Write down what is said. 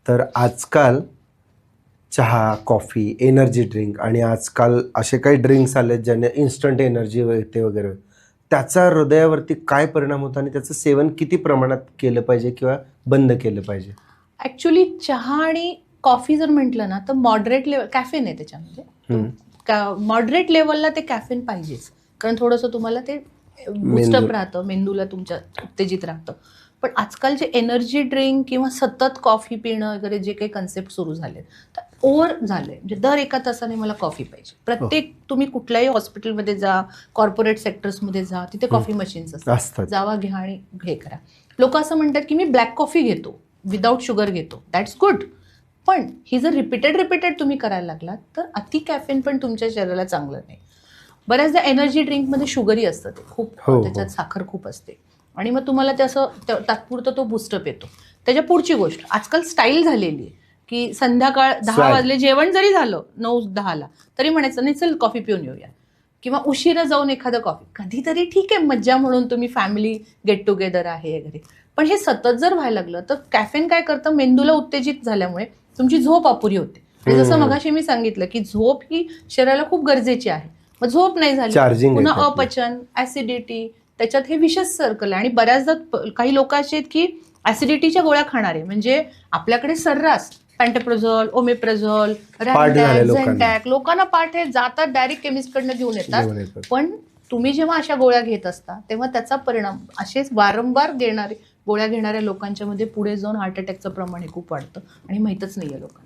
तर आजकाल चहा, कॉफी, एनर्जी ड्रिंक आणि आजकाल असे काही ड्रिंक्स आलेत ज्याने इन्स्टंट एनर्जी येते वगैरे. त्याचा हृदयावरती काय परिणाम होतो आणि त्याचं सेवन किती प्रमाणात केलं पाहिजे किंवा बंद केलं पाहिजे? ॲक्च्युली चहा आणि कॉफी जर म्हटलं ना तर मॉडरेट लेवल कॅफेन आहे त्याच्यामध्ये. मॉडरेट लेवलला ते कॅफेन पाहिजेच, कारण थोडंसं तुम्हाला ते बूस्टअप राहतं, मेंदूला तुमच्या उत्तेजित राहतं. पण आजकालचे एनर्जी ड्रिंक किंवा सतत कॉफी पिणं वगैरे जे काही कन्सेप्ट सुरू झाले तर ओव्हर झाले. म्हणजे दर एका तासाने मला कॉफी पाहिजे. प्रत्येक तुम्ही कुठल्याही हॉस्पिटलमध्ये जा, कॉर्पोरेट सेक्टर्समध्ये जा, तिथे कॉफी मशीन्स असतात. जावा, घ्या आणि हे करा. लोक असं म्हणतात की मी ब्लॅक कॉफी घेतो, विदाऊट शुगर घेतो. That's good. पण ही जर रिपीटेड तुम्ही करायला लागलात तर अति कॅफेन पण तुमच्या शरीराला चांगलं नाही. बऱ्याचदा एनर्जी ड्रिंकमध्ये शुगरही असतं, ते खूप त्याच्यात साखर खूप असते आणि मग तुम्हाला ते असं तात्पुरतं तो बूस्टअप येतो. त्याच्या पुढची गोष्ट, आजकाल स्टाईल झालेली आहे की संध्याकाळ 10 वाजले, जेवण जरी झालं 9-10ला तरी म्हणायचं नाही चल कॉफी पिऊन येऊया, किंवा उशिरा जाऊन एखादं कॉफी. कधीतरी ठीक आहे, मज्जा म्हणून तुम्ही फॅमिली गेट टुगेदर आहे वगैरे. पण हे सतत जर व्हायला लागलं तर कॅफेन काय करतं, मेंदूला उत्तेजित झाल्यामुळे तुमची झोप अपुरी होते. आणि जसं मगाशी मी सांगितलं की झोप ही शरीराला खूप गरजेची आहे. मग झोप नाही झाली, पुन्हा अपचन, ऍसिडिटी, त्याच्यात हे विशेष सर्कल आहे. आणि बऱ्याचदा काही लोक असे आहेत की ऍसिडिटीच्या गोळ्या खाणारे, म्हणजे आपल्याकडे सर्रास पॅन्टोप्रोझोल, ओमेप्रोझोल, झेंटॅक लोकांना पाठ आहे, जातात डायरेक्ट केमिस्टकडनं घेऊन येतात. पण तुम्ही जेव्हा अशा गोळ्या घेत असता तेव्हा त्याचा परिणाम असेच वारंवार गोळ्या घेणाऱ्या लोकांच्या मध्ये पुढे जाऊन हार्ट अटॅकचं प्रमाण हे खूप वाढतं आणि माहीतच नाहीये लोकांना.